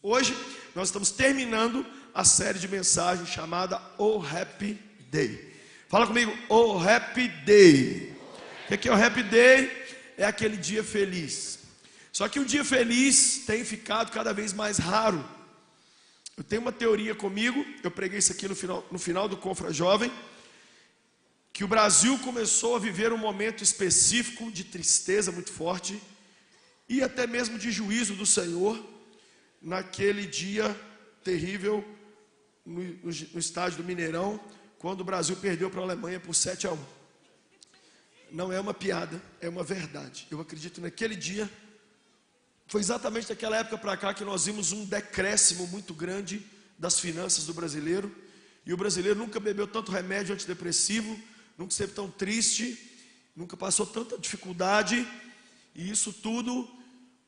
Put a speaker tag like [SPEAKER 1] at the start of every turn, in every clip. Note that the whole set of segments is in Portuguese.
[SPEAKER 1] Hoje nós estamos terminando a série de mensagens chamada O Happy Day. Fala comigo, O Happy Day. O que é o Happy Day? É aquele dia feliz. Só que o dia feliz tem ficado cada vez mais raro. Eu tenho uma teoria comigo, eu preguei isso aqui no final do Confra Jovem, que o Brasil começou a viver um momento específico de tristeza muito forte e até mesmo de juízo do Senhor, naquele dia terrível no estádio do Mineirão, quando o Brasil perdeu para a Alemanha por 7-1. Não é uma piada, é uma verdade. Eu acredito naquele dia, foi exatamente daquela época para cá que nós vimos um decréscimo muito grande das finanças do brasileiro, e o brasileiro nunca bebeu tanto remédio antidepressivo, nunca esteve tão triste, nunca passou tanta dificuldade, e isso tudo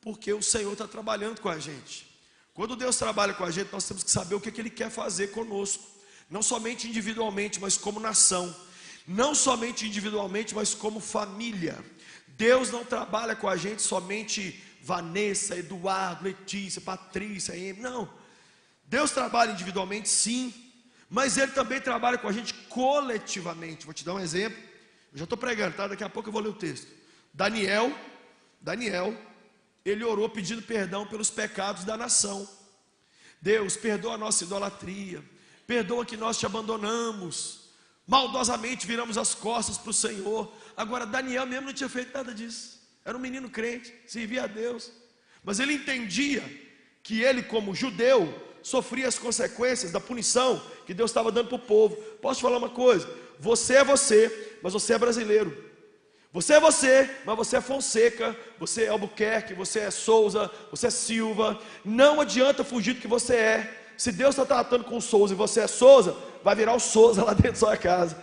[SPEAKER 1] porque o Senhor está trabalhando com a gente. Quando Deus trabalha com a gente, nós temos que saber o que Ele quer fazer conosco, não somente individualmente, mas como nação, não somente individualmente, mas como família. Deus não trabalha com a gente somente Vanessa, Eduardo, Letícia, Patrícia, Amy, não. Deus trabalha individualmente, sim, mas Ele também trabalha com a gente coletivamente. Vou te dar um exemplo, eu já estou pregando, tá? Daqui a pouco eu vou ler o texto. Daniel, ele orou pedindo perdão pelos pecados da nação. Deus, perdoa a nossa idolatria, perdoa que nós te abandonamos, maldosamente viramos as costas para o Senhor. Agora Daniel mesmo não tinha feito nada disso, era um menino crente, servia a Deus, mas ele entendia que ele, como judeu, sofria as consequências da punição que Deus estava dando para o povo. Posso te falar uma coisa? Você é você, mas você é brasileiro. Você é você, mas você é Fonseca, você é Albuquerque, você é Souza, você é Silva. Não adianta fugir do que você é. Se Deus está tratando com o Souza e você é Souza, vai virar o Souza lá dentro da sua casa.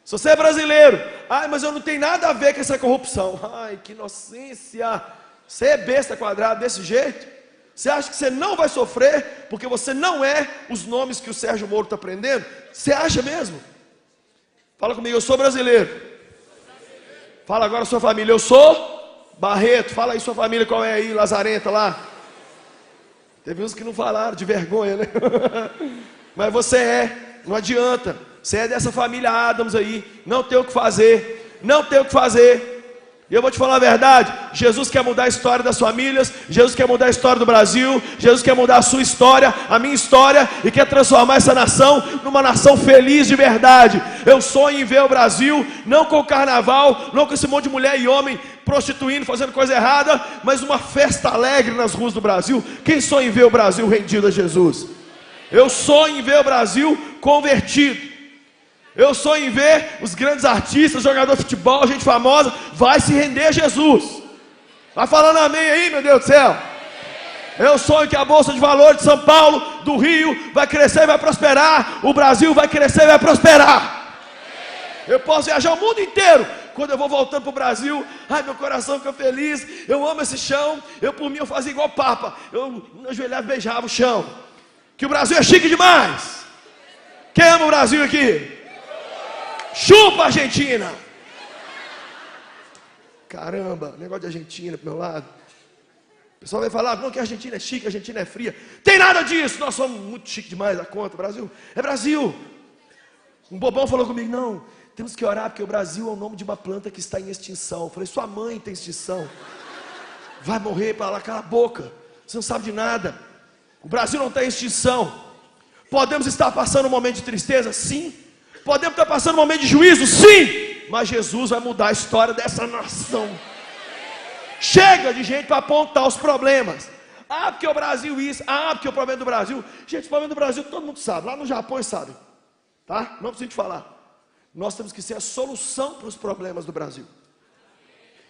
[SPEAKER 1] Se você é brasileiro, mas eu não tenho nada a ver com essa corrupção. Ai, que inocência. Você é besta quadrada desse jeito? Você acha que você não vai sofrer porque você não é os nomes que o Sérgio Moro está aprendendo? Você acha mesmo? Fala comigo, eu sou brasileiro. Fala agora sua família, eu sou Barreto. Fala aí sua família, qual é aí, Lazarenta lá. Teve uns que não falaram, de vergonha, né? Mas você é, não adianta. Você é dessa família Adams aí, não tem o que fazer, não tem o que fazer. E eu vou te falar a verdade, Jesus quer mudar a história das famílias, Jesus quer mudar a história do Brasil, Jesus quer mudar a sua história, a minha história, e quer transformar essa nação numa nação feliz de verdade. Eu sonho em ver o Brasil, não com o carnaval, não com esse monte de mulher e homem prostituindo, fazendo coisa errada, mas uma festa alegre nas ruas do Brasil. Quem sonha em ver o Brasil rendido a Jesus? Eu sonho em ver o Brasil convertido. Eu sonho em ver os grandes artistas, jogador de futebol, gente famosa, vai se render a Jesus. Vai falando amém aí, meu Deus do céu. Eu sonho que a Bolsa de Valores de São Paulo, do Rio, vai crescer e vai prosperar. O Brasil vai crescer e vai prosperar. Eu posso viajar o mundo inteiro. Quando eu vou voltando para o Brasil, meu coração fica feliz. Eu amo esse chão. Eu, por mim, eu fazia igual o Papa. Eu ajoelhava e beijava o chão. Que o Brasil é chique demais. Quem ama o Brasil aqui? Chupa, Argentina! Caramba, negócio de Argentina pro meu lado. O pessoal vai falar, não, que a Argentina é chique, a Argentina é fria. Tem nada disso, nós somos muito chique demais da conta. O Brasil é Brasil. Um bobão falou comigo, não, temos que orar porque o Brasil é o nome de uma planta que está em extinção. Eu falei, sua mãe tem extinção. Vai morrer para lá, cala a boca. Você não sabe de nada. O Brasil não está em extinção. Podemos estar passando um momento de tristeza? Sim. Podemos estar passando um momento de juízo? Sim. Mas Jesus vai mudar a história dessa nação. Chega de gente para apontar os problemas. Porque o Brasil isso. Porque o problema do Brasil. Gente, o problema do Brasil todo mundo sabe. Lá no Japão eles sabem. Tá? Não precisa te falar. Nós temos que ser a solução para os problemas do Brasil.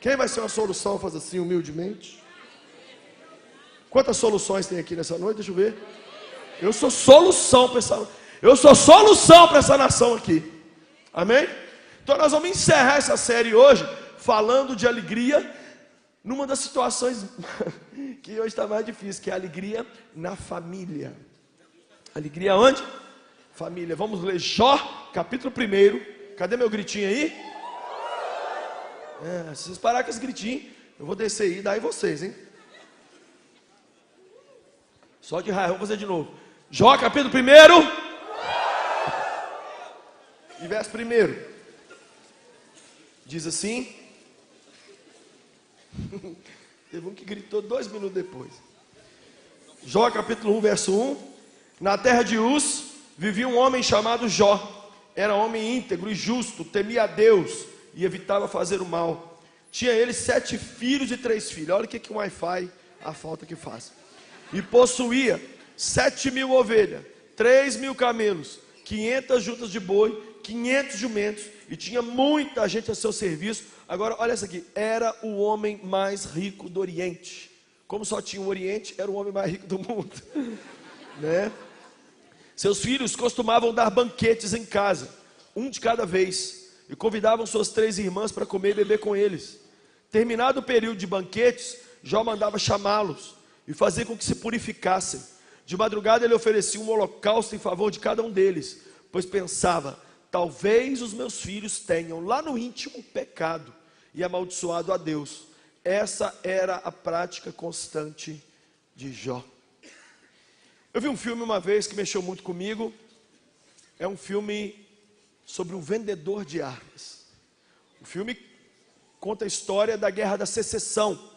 [SPEAKER 1] Quem vai ser uma solução? Faz assim humildemente. Quantas soluções tem aqui nessa noite? Deixa eu ver. Eu sou solução para essa nação. Eu sou solução para essa nação aqui. Amém? Então nós vamos encerrar essa série hoje falando de alegria numa das situações que hoje está mais difícil, que é a alegria na família. Alegria onde? Família. Vamos ler Jó, capítulo 1. Cadê meu gritinho aí? Se vocês pararem com esse gritinho, eu vou descer aí e dar em vocês, hein? Só de raiva, vamos fazer de novo. Jó, capítulo 1. E verso 1. Diz assim. Teve um que gritou 2 minutos depois. Jó, capítulo 1, verso 1. Na terra de Uz vivia um homem chamado Jó. Era homem íntegro e justo, temia a Deus e evitava fazer o mal. Tinha ele 7 filhos e 3 filhas. Olha o que um Wi-Fi, a falta que faz. E possuía 7.000 ovelhas, 3.000 camelos, 500 juntas de boi, 500 jumentos, e tinha muita gente a seu serviço. Agora, olha isso aqui, era o homem mais rico do Oriente. Como só tinha o Oriente, era o homem mais rico do mundo, né? Seus filhos costumavam dar banquetes em casa, um de cada vez, e convidavam suas 3 irmãs para comer e beber com eles. Terminado o período de banquetes, Jó mandava chamá-los e fazia com que se purificassem. De madrugada ele oferecia um holocausto em favor de cada um deles, pois pensava: talvez os meus filhos tenham lá no íntimo pecado e amaldiçoado a Deus. Essa era a prática constante de Jó. Eu vi um filme uma vez que mexeu muito comigo. É um filme sobre um vendedor de armas. O filme conta a história da Guerra da Secessão.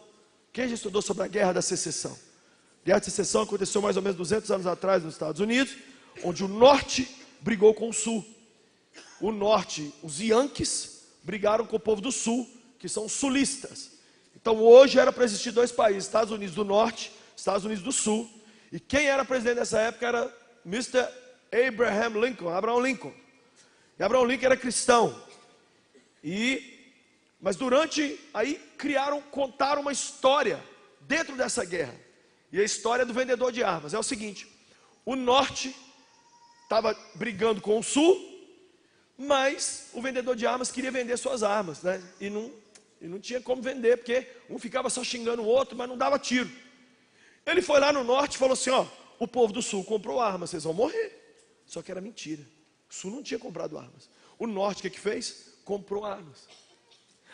[SPEAKER 1] Quem já estudou sobre a Guerra da Secessão? A Guerra da Secessão aconteceu mais ou menos 200 anos atrás nos Estados Unidos, onde o norte brigou com o sul. O norte, os Yankees, brigaram com o povo do sul, que são sulistas. Então hoje era para existir 2 países, Estados Unidos do norte, Estados Unidos do sul. E quem era presidente nessa época era Mr. Abraham Lincoln, Abraham Lincoln. E Abraham Lincoln era cristão. Mas aí contaram uma história dentro dessa guerra. E a história do vendedor de armas é o seguinte: o norte estava brigando com o sul, mas o vendedor de armas queria vender suas armas, né? E não tinha como vender, porque um ficava só xingando o outro, mas não dava tiro. Ele foi lá no norte e falou assim: ó, o povo do sul comprou armas, vocês vão morrer. Só que era mentira. O sul não tinha comprado armas. O norte, o que fez? Comprou armas.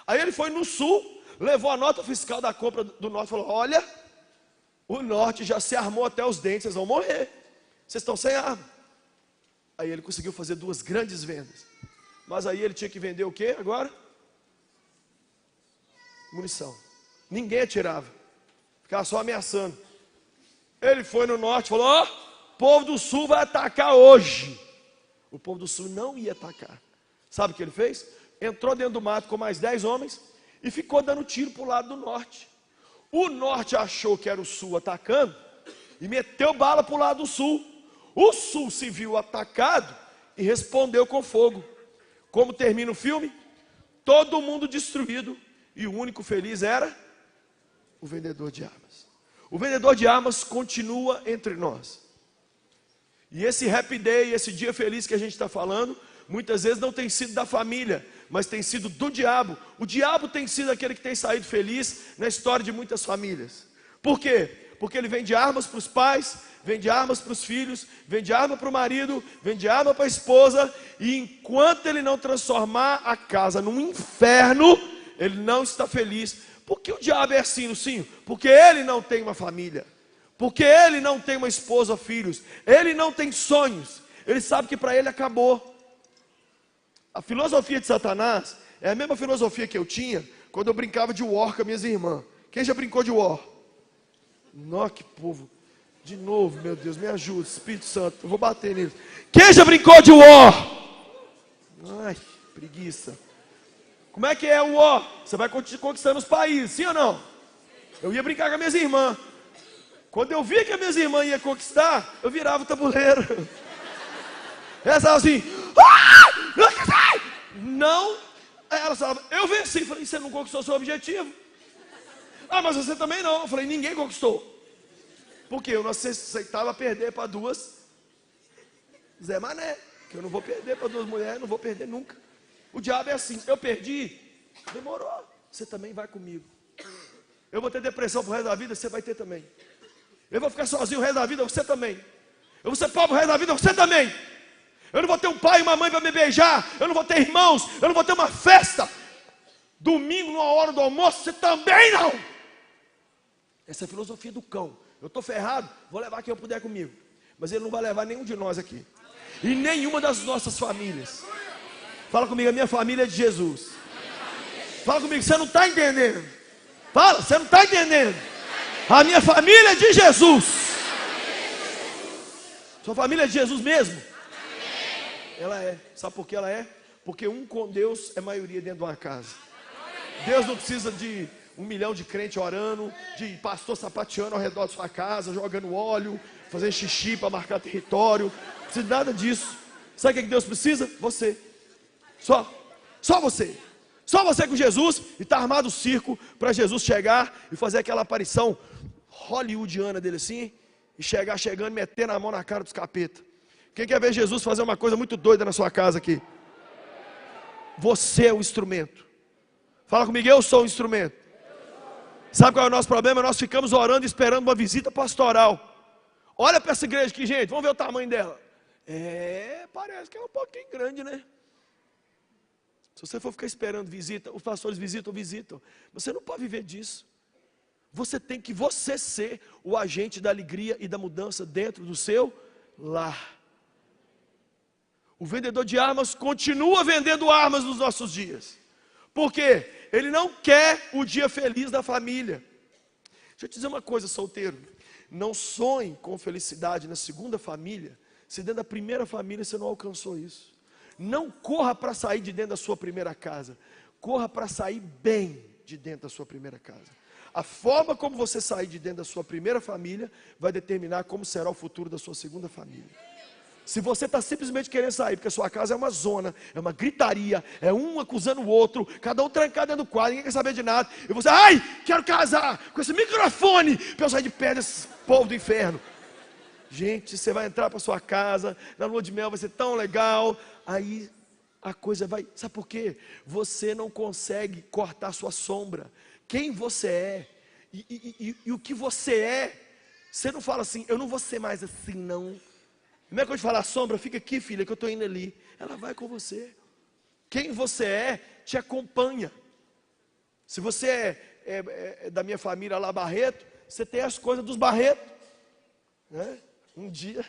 [SPEAKER 1] Aí ele foi no sul, levou a nota fiscal da compra do norte e falou: olha, o norte já se armou até os dentes, vocês vão morrer. Vocês estão sem arma. Aí ele conseguiu fazer 2 grandes vendas. Mas aí ele tinha que vender o quê agora? Munição. Ninguém atirava. Ficava só ameaçando. Ele foi no norte e falou: ó, o povo do sul vai atacar hoje. O povo do sul não ia atacar. Sabe o que ele fez? Entrou dentro do mato com mais 10 homens e ficou dando tiro para o lado do norte. O norte achou que era o sul atacando e meteu bala para o lado do sul. O sul se viu atacado e respondeu com fogo. Como termina o filme? Todo mundo destruído e o único feliz era o vendedor de armas. O vendedor de armas continua entre nós. E esse happy day, esse dia feliz que a gente está falando, muitas vezes não tem sido da família, mas tem sido do diabo. O diabo tem sido aquele que tem saído feliz na história de muitas famílias. Por quê? Porque ele vende armas para os pais, vende armas para os filhos, vende arma para o marido, vende arma para a esposa, e enquanto ele não transformar a casa num inferno, ele não está feliz. Por que o diabo é assim, Lucinho? Porque ele não tem uma família, porque ele não tem uma esposa, filhos, ele não tem sonhos, ele sabe que para ele acabou. A filosofia de Satanás é a mesma filosofia que eu tinha quando eu brincava de war com as minhas irmãs. Quem já brincou de war? Nossa, que povo. De novo, meu Deus, me ajuda, Espírito Santo, eu vou bater neles. Quem já brincou de war? Ai, preguiça. Como é que é o war? Você vai conquistando os países, sim ou não? Eu ia brincar com as minhas irmãs. Quando eu via que as minhas irmãs iam conquistar, eu virava o tabuleiro. Elas falavam assim: não. Aí elas falavam: eu venci. Eu falei: você não conquistou seu objetivo? Ah, mas você também não. Eu falei: ninguém conquistou. Porque eu não aceitava perder para 2 Zé Mané. Que eu não vou perder para 2 mulheres, não vou perder nunca. O diabo é assim: eu perdi, demorou, você também vai comigo. Eu vou ter depressão pro resto da vida, você vai ter também. Eu vou ficar sozinho o resto da vida, você também. Eu vou ser pobre o resto da vida, você também. Eu não vou ter um pai e uma mãe para me beijar. Eu não vou ter irmãos, eu não vou ter uma festa. Domingo, numa hora do almoço, você também não. Essa é a filosofia do cão. Eu estou ferrado, vou levar quem eu puder comigo. Mas Ele não vai levar nenhum de nós aqui. E nenhuma das nossas famílias. Fala comigo, a minha família é de Jesus. Fala comigo, você não está entendendo. Fala, você não está entendendo. A minha família é de Jesus. Sua família é de Jesus mesmo? Ela é. Sabe por que ela é? Porque um com Deus é maioria dentro de uma casa. Deus não precisa de 1 milhão de crentes orando, de pastor sapateando ao redor de sua casa, jogando óleo, fazendo xixi para marcar território. Não precisa de nada disso. Sabe o que Deus precisa? Você. Só você. Só você com Jesus. E está armado o circo para Jesus chegar e fazer aquela aparição hollywoodiana dele assim. E chegando, metendo a mão na cara dos capetas. Quem quer ver Jesus fazer uma coisa muito doida na sua casa aqui? Você é o instrumento. Fala comigo, eu sou o instrumento. Sabe qual é o nosso problema? Nós ficamos orando e esperando uma visita pastoral. Olha para essa igreja aqui, gente. Vamos ver o tamanho dela. Parece que é um pouquinho grande, né? Se você for ficar esperando visita, os pastores visitam. Você não pode viver disso. Você tem que ser o agente da alegria e da mudança dentro do seu lar. O vendedor de armas continua vendendo armas nos nossos dias. Por quê? Ele não quer o dia feliz da família. Deixa eu te dizer uma coisa, solteiro. Não sonhe com felicidade na segunda família, se dentro da primeira família você não alcançou isso. Não corra para sair de dentro da sua primeira casa. Corra para sair bem de dentro da sua primeira casa. A forma como você sair de dentro da sua primeira família vai determinar como será o futuro da sua segunda família. Se você está simplesmente querendo sair, porque a sua casa é uma zona, é uma gritaria, é um acusando o outro, cada um trancado dentro do quarto, ninguém quer saber de nada, e você, quero casar com esse microfone, para eu sair de pé desse povo do inferno. Gente, você vai entrar para sua casa, na lua de mel vai ser tão legal, aí a coisa vai, sabe por quê? Você não consegue cortar sua sombra, quem você é, e o que você é, você não fala assim, eu não vou ser mais assim não. Não é quando eu te falar, sombra, fica aqui, filha, que eu estou indo ali. Ela vai com você. Quem você é, te acompanha. Se você é da minha família lá, Barreto, você tem as coisas dos Barreto. Né? Um dia,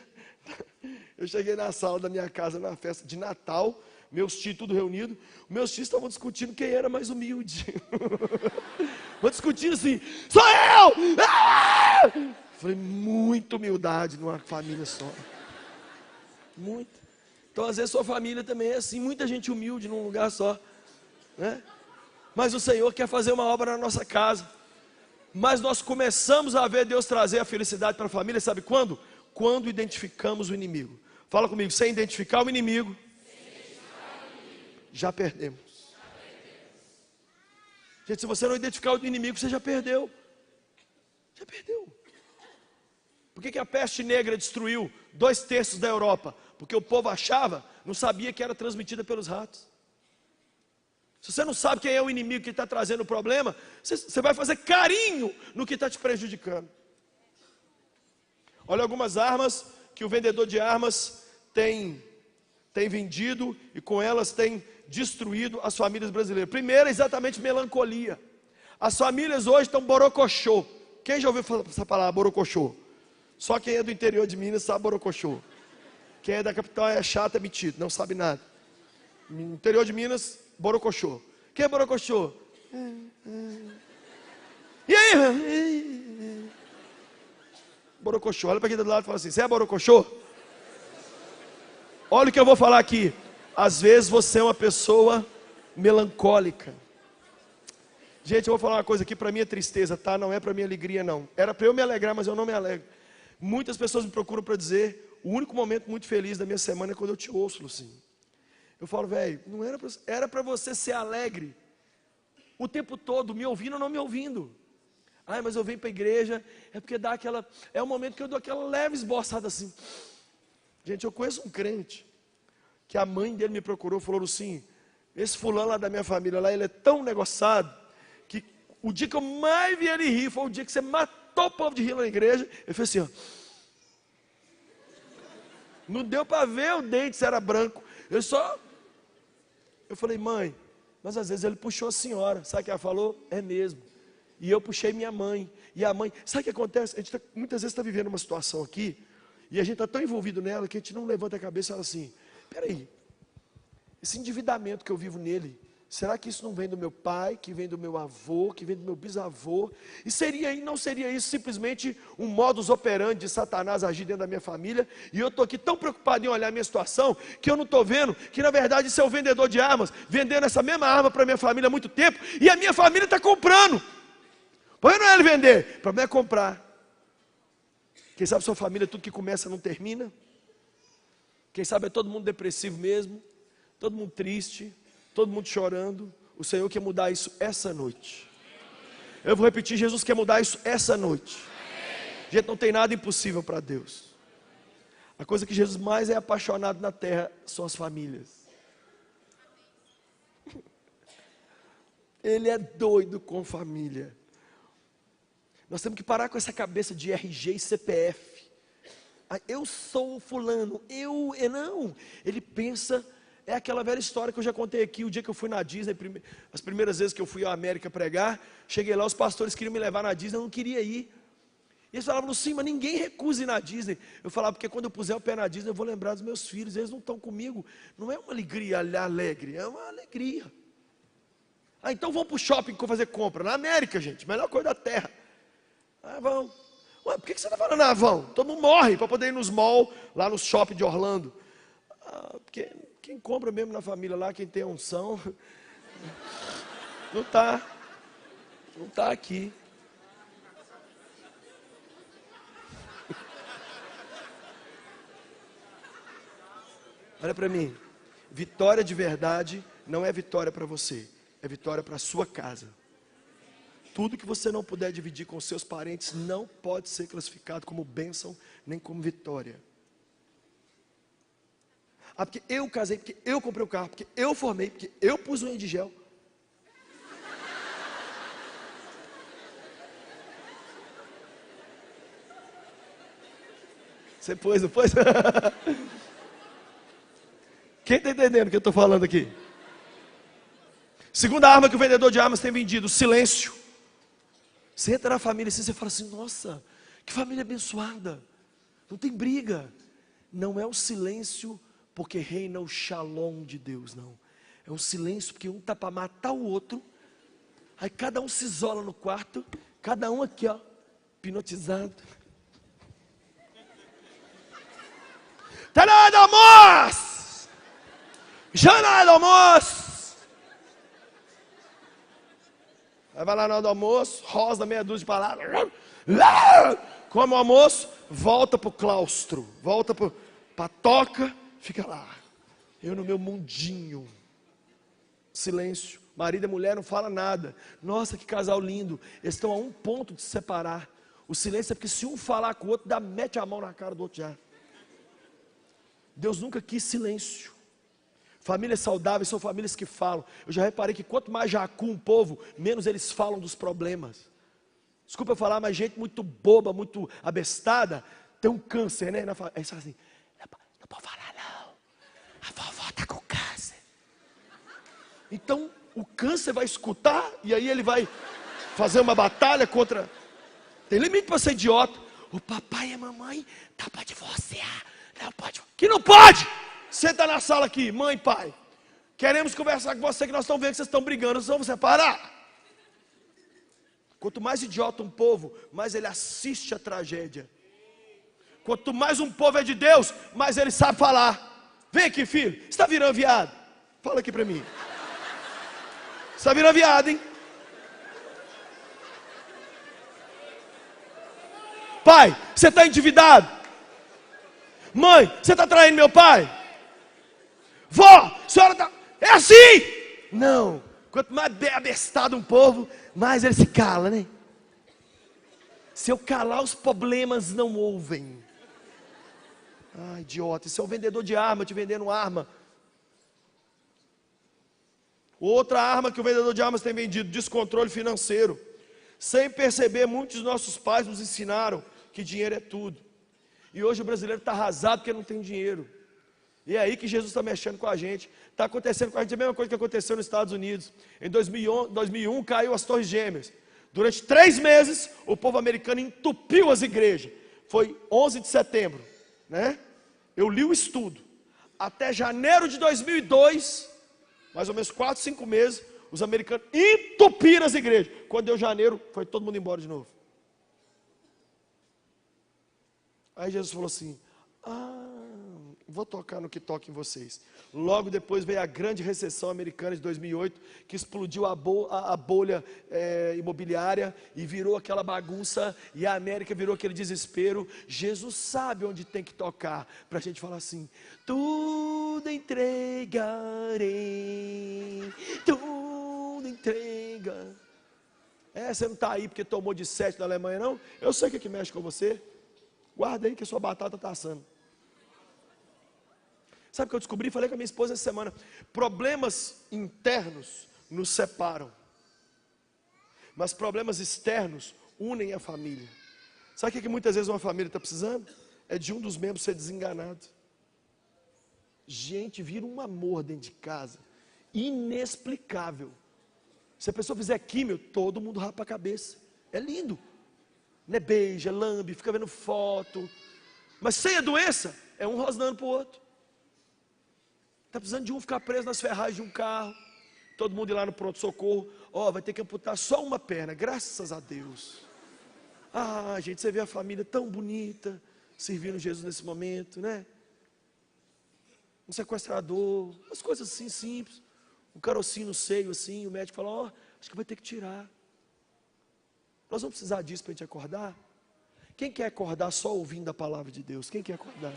[SPEAKER 1] eu cheguei na sala da minha casa, na festa de Natal, meus tios tudo reunidos. Meus tios estavam discutindo quem era mais humilde. Vão discutindo assim, sou eu! Falei, muita humildade numa família só. Muito. Então às vezes sua família também é assim, muita gente humilde num lugar só, né? Mas o Senhor quer fazer uma obra na nossa casa. Mas nós começamos a ver Deus trazer a felicidade para a família, sabe quando? Quando identificamos o inimigo. Fala comigo, sem identificar o inimigo, já perdemos. Gente, se você não identificar o inimigo, você já perdeu. Já perdeu. Por que a peste negra destruiu 2/3 da Europa? Porque o povo achava, não sabia que era transmitida pelos ratos. Se você não sabe quem é o inimigo que está trazendo o problema, você vai fazer carinho no que está te prejudicando. Olha algumas armas que o vendedor de armas tem vendido e com elas tem destruído as famílias brasileiras. Primeiro, exatamente melancolia. As famílias hoje estão borocochô. Quem já ouviu falar essa palavra, borocochô? Só quem é do interior de Minas sabe borocochô. Quem é da capital é chato, é metido, não sabe nada. No interior de Minas, borocochô. Quem é borocochô? E aí? Borocochô. Olha para quem está do lado e fala assim, você é borocochô? Olha o que eu vou falar aqui. Às vezes você é uma pessoa melancólica. Gente, eu vou falar uma coisa aqui, para minha tristeza, tá? Não é para minha alegria, não. Era para eu me alegrar, mas eu não me alegro. Muitas pessoas me procuram para dizer, o único momento muito feliz da minha semana é quando eu te ouço, Lucinho. Eu falo, velho, não era para você ser alegre o tempo todo, me ouvindo ou não me ouvindo. Mas eu venho para a igreja, é porque dá aquela, é o momento que eu dou aquela leve esboçada assim. Gente, eu conheço um crente, que a mãe dele me procurou, falou assim, esse fulano lá da minha família, lá ele é tão negociado, que o dia que eu mais vi ele rir, foi o dia que você matou o povo de rir na igreja. Ele fez assim, ó. Não deu para ver o dente se era branco. Eu falei, mãe, mas às vezes ele puxou a senhora. Sabe o que ela falou? É mesmo. E eu puxei minha mãe. E a mãe, sabe o que acontece? A gente muitas vezes está vivendo uma situação aqui, e a gente está tão envolvido nela que a gente não levanta a cabeça e fala assim: peraí, esse endividamento que eu vivo nele, será que isso não vem do meu pai, que vem do meu avô, que vem do meu bisavô? E não seria isso simplesmente um modus operandi de Satanás agir dentro da minha família? E eu estou aqui tão preocupado em olhar a minha situação, que eu não estou vendo que na verdade isso é o vendedor de armas, vendendo essa mesma arma para a minha família há muito tempo, e a minha família está comprando. O problema não é ele vender, o problema é comprar. Quem sabe sua família, tudo que começa não termina? Quem sabe é todo mundo depressivo mesmo, todo mundo triste, todo mundo chorando. O Senhor quer mudar isso essa noite. Eu vou repetir, Jesus quer mudar isso essa noite. Gente, não tem nada impossível para Deus. A coisa que Jesus mais é apaixonado na terra são as famílias. Ele é doido com família. Nós temos que parar com essa cabeça de RG e CPF. Eu sou fulano, não. Ele pensa, é aquela velha história que eu já contei aqui, o dia que eu fui na Disney, as primeiras vezes que eu fui à América pregar, cheguei lá, os pastores queriam me levar na Disney, eu não queria ir. E eles falavam assim, mas ninguém recusa ir na Disney. Eu falava, porque quando eu puser o pé na Disney, eu vou lembrar dos meus filhos, eles não estão comigo. Não é uma alegria alegre, é uma alegria. Então vamos para o shopping fazer compra, na América, gente, melhor coisa da terra. Vão. Ué, por que você está falando vão? Todo mundo morre para poder ir nos mall, lá no shopping de Orlando. Porque quem compra mesmo na família lá, quem tem unção, não está aqui. Olha para mim, vitória de verdade não é vitória para você, é vitória para a sua casa. Tudo que você não puder dividir com seus parentes não pode ser classificado como bênção, nem como vitória. Porque eu casei, porque eu comprei o carro, porque eu formei, porque eu pus unha de gel. Você pôs, não pôs? Quem está entendendo o que eu estou falando aqui? Segunda arma que o vendedor de armas tem vendido: silêncio. Você entra na família assim, você fala assim: nossa, que família abençoada, não tem briga. Não é o silêncio porque reina o shalom de Deus, não. É um silêncio porque um está para matar o outro. Aí cada um se isola no quarto, cada um aqui, ó, hipnotizado. Tá na hora do almoço! Já na hora do almoço! Aí vai lá na hora do almoço, rosa meia dúzia de palavras, come o almoço, volta para o claustro, volta para a toca, fica lá. Eu no meu mundinho. Silêncio. Marido e mulher não fala nada. Nossa, que casal lindo. Eles estão a um ponto de se separar. O silêncio é porque se um falar com o outro, mete a mão na cara do outro já. Deus nunca quis silêncio. Famílias saudáveis são famílias que falam. Eu já reparei que quanto mais jacu um povo, menos eles falam dos problemas. Desculpa eu falar, mas gente muito boba, muito abestada, tem um câncer, né? Aí eles falam assim: não pode falar não, a vovó está com câncer. Então o câncer vai escutar, e aí ele vai fazer uma batalha contra. Tem limite para ser idiota. O papai e a mamãe tá para divorciar. Não pode. Que não pode! Senta na sala aqui, mãe e pai. Queremos conversar com você, que nós estamos vendo que vocês estão brigando, nós vamos separar. Quanto mais idiota um povo, mais ele assiste a tragédia. Quanto mais um povo é de Deus, mais ele sabe falar. Vem aqui, filho, você está virando viado? Fala aqui para mim. Você está virando viado, hein? Pai, você está endividado? Mãe, você está traindo meu pai? Vó, a senhora está... É assim! Não. Quanto mais abestado um povo, mais ele se cala, né? Se eu calar, os problemas não ouvem. Ah, idiota, isso é um vendedor de arma, te vendendo arma. Outra arma que o vendedor de armas tem vendido: descontrole financeiro. Sem perceber, muitos dos nossos pais nos ensinaram que dinheiro é tudo. E hoje o brasileiro está arrasado porque não tem dinheiro. E é aí que Jesus está mexendo com a gente. Está acontecendo com a gente a mesma coisa que aconteceu nos Estados Unidos. Em 2001 caiu as Torres Gêmeas. Durante 3 meses, o povo americano entupiu as igrejas. Foi 11 de setembro, né? Eu li o estudo. Até janeiro de 2002, mais ou menos 4, 5 meses, os americanos entupiram as igrejas. Quando deu janeiro, foi todo mundo embora de novo. Aí Jesus falou assim: vou tocar no que toca em vocês. Logo depois veio a grande recessão americana de 2008, que explodiu a bolha imobiliária e virou aquela bagunça, e a América virou aquele desespero. Jesus sabe onde tem que tocar, para a gente falar assim: tudo entregarei, tudo entrega. Você não está aí porque tomou de 7 na Alemanha, não? Eu sei o que mexe com você. Guarda aí que a sua batata está assando. Sabe o que eu descobri? Falei com a minha esposa essa semana. Problemas internos nos separam, mas problemas externos unem a família. Sabe o que muitas vezes uma família está precisando? É de um dos membros ser desenganado. Gente, vira um amor dentro de casa, inexplicável. Se a pessoa fizer químio, todo mundo rapa a cabeça. É lindo, né? Beija, lambe, fica vendo foto. Mas sem a doença, é um rosnando para o outro. Está precisando de um ficar preso nas ferragens de um carro. Todo mundo ir lá no pronto-socorro. Vai ter que amputar só uma perna. Graças a Deus. Gente, você vê a família tão bonita, servindo Jesus nesse momento, né? Um sequestrador, umas coisas assim simples. Um carocinho no seio assim, o médico fala: acho que vai ter que tirar. Nós vamos precisar disso para a gente acordar? Quem quer acordar só ouvindo a palavra de Deus? Quem quer acordar?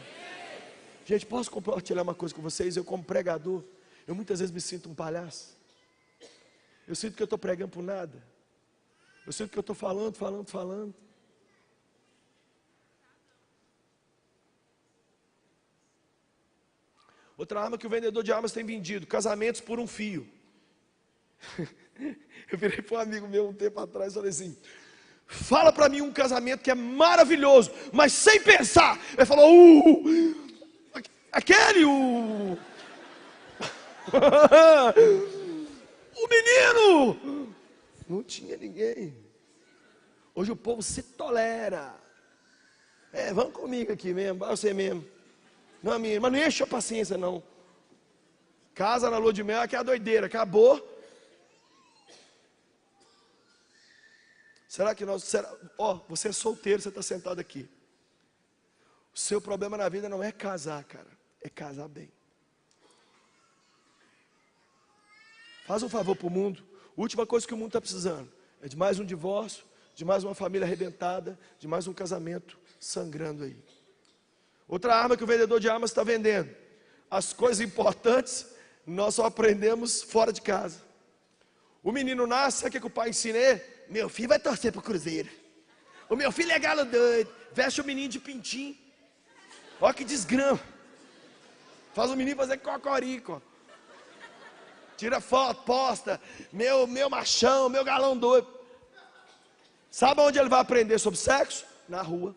[SPEAKER 1] Gente, posso compartilhar uma coisa com vocês? Eu como pregador, eu muitas vezes me sinto um palhaço. Eu sinto que eu estou pregando por nada. Eu sinto que eu estou falando. Outra arma que o vendedor de armas tem vendido: casamentos por um fio. Eu virei para um amigo meu um tempo atrás e falei assim: fala para mim um casamento que é maravilhoso, mas sem pensar. Ele falou: o menino. Não tinha ninguém. Hoje o povo se tolera. Vamos comigo aqui mesmo, vai você mesmo. Não, minha, mas não enche a paciência não. Casa na lua de mel, que é a doideira, acabou. Será que você é solteiro, você está sentado aqui. O seu problema na vida não é casar, cara, é casar bem. Faz um favor para o mundo. A última coisa que o mundo está precisando é de mais um divórcio, de mais uma família arrebentada, de mais um casamento sangrando aí. Outra arma que o vendedor de armas está vendendo: as coisas importantes nós só aprendemos fora de casa. O menino nasce, sabe o que o pai ensina ele? Meu filho vai torcer para o Cruzeiro. O meu filho é galo doido. Veste o menino de pintinho. Olha que desgrama. Faz o menino fazer cocorico. Tira foto, posta. Meu machão, meu galão doido. Sabe onde ele vai aprender sobre sexo? Na rua.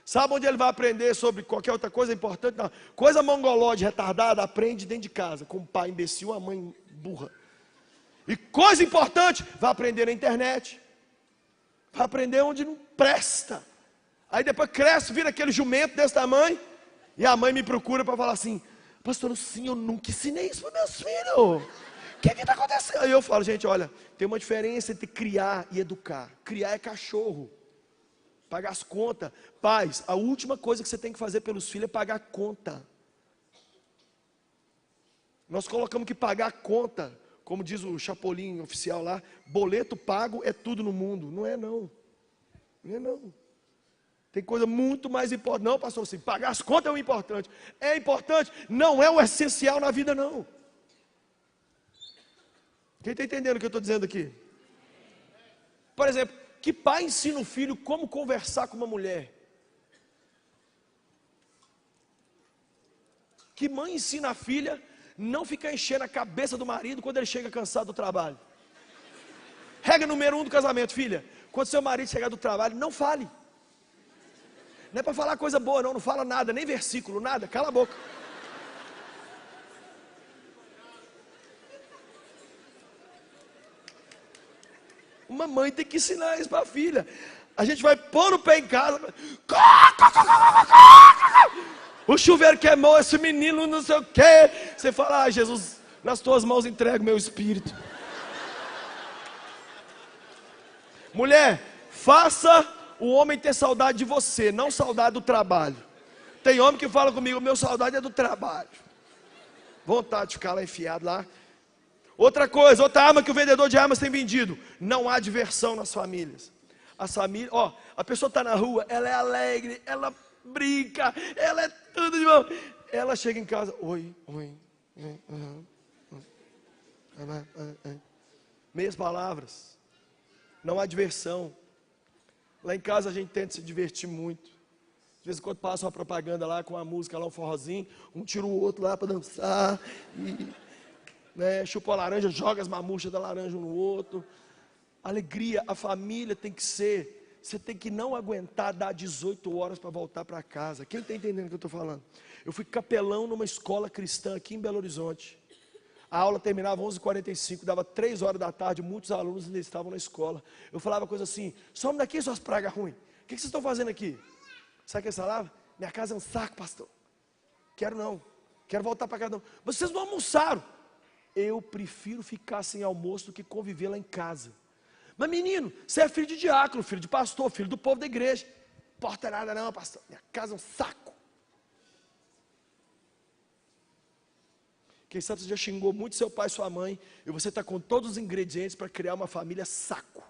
[SPEAKER 1] Sabe onde ele vai aprender sobre qualquer outra coisa importante? Não. Coisa mongolóide, retardada, aprende dentro de casa, com o pai imbecil, a mãe burra. E coisa importante, vai aprender na internet. Vai aprender onde não presta. Aí depois cresce, vira aquele jumento desse tamanho. E a mãe me procura para falar assim: pastor, sim, eu nunca ensinei isso para meus filhos. O que está acontecendo? Aí eu falo: gente, olha, tem uma diferença entre criar e educar. Criar é cachorro. Pagar as contas. Pais, a última coisa que você tem que fazer pelos filhos é pagar a conta. Nós colocamos que pagar a conta, como diz o Chapolin oficial lá, boleto pago é tudo no mundo. Não é não. Não é não. Tem coisa muito mais importante. Não, pastor, assim, pagar as contas é o importante. É importante, não é o essencial na vida não. Quem está entendendo o que eu estou dizendo aqui? Por exemplo, que pai ensina o filho como conversar com uma mulher? Que mãe ensina a filha não ficar enchendo a cabeça do marido quando ele chega cansado do trabalho? Regra número 1 do casamento: filha, quando seu marido chegar do trabalho, não fale. Não é para falar coisa boa não fala nada, nem versículo, nada, cala a boca. O Uma mãe tem que ensinar isso para a filha. A gente vai pôr o pé em casa. O chuveiro queimou, esse menino não sei o quê. Você fala, Jesus, nas tuas mãos entrego meu espírito. Mulher, faça o homem ter saudade de você, não saudade do trabalho. Tem homem que fala comigo, meu saudade é do trabalho. Vontade de ficar lá enfiado lá. Outra coisa, outra arma que o vendedor de armas tem vendido. Não há diversão nas famílias. As famílias, a pessoa está na rua, ela é alegre, ela brinca, ela é tudo de bom. Ela chega em casa, oi. Meias palavras. Não há diversão. Lá em casa a gente tenta se divertir muito. De vez em quando passa uma propaganda lá com uma música lá, um forrozinho, um tira o outro lá para dançar. Chupa a laranja, joga as mamuchas da laranja um no outro. Alegria, a família tem que ser. Você tem que não aguentar dar 18 horas para voltar para casa. Quem está entendendo o que eu estou falando? Eu fui capelão numa escola cristã aqui em Belo Horizonte. A aula terminava 11h45, dava 3 horas da tarde, muitos alunos ainda estavam na escola. Eu falava coisa assim, some daqui suas pragas ruins. O que vocês estão fazendo aqui? Sabe o que eles falavam? Minha casa é um saco, pastor. Quero não, quero voltar para casa não. Mas vocês não almoçaram. Eu prefiro ficar sem almoço do que conviver lá em casa. Mas menino, você é filho de diácono, filho de pastor, filho do povo da igreja. Não importa nada não, pastor. Minha casa é um saco. Quem sabe você já xingou muito seu pai e sua mãe, e você está com todos os ingredientes para criar uma família saco.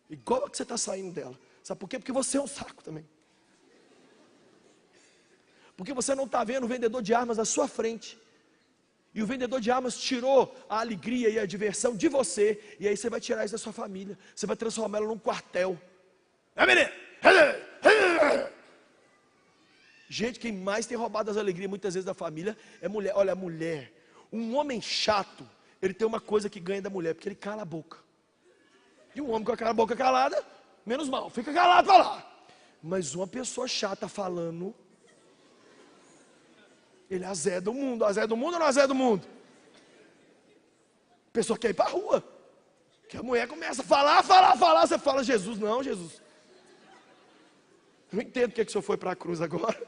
[SPEAKER 1] Igual a que você está saindo dela. Sabe por quê? Porque você é um saco também. Porque você não está vendo o vendedor de armas à sua frente. E o vendedor de armas tirou a alegria e a diversão de você. E aí você vai tirar isso da sua família. Você vai transformar ela num quartel. Gente, quem mais tem roubado as alegrias muitas vezes da família é mulher. Olha, a mulher. Um homem chato, ele tem uma coisa que ganha da mulher, porque ele cala a boca. E um homem com a boca calada, menos mal, fica calado para lá. Mas uma pessoa chata falando, ele azeda o mundo. Azeda o mundo ou não azeda o mundo? A pessoa quer ir para a rua. Que a mulher começa a falar. Você fala, Jesus, não, Jesus. Não entendo porque que o senhor foi para a cruz agora.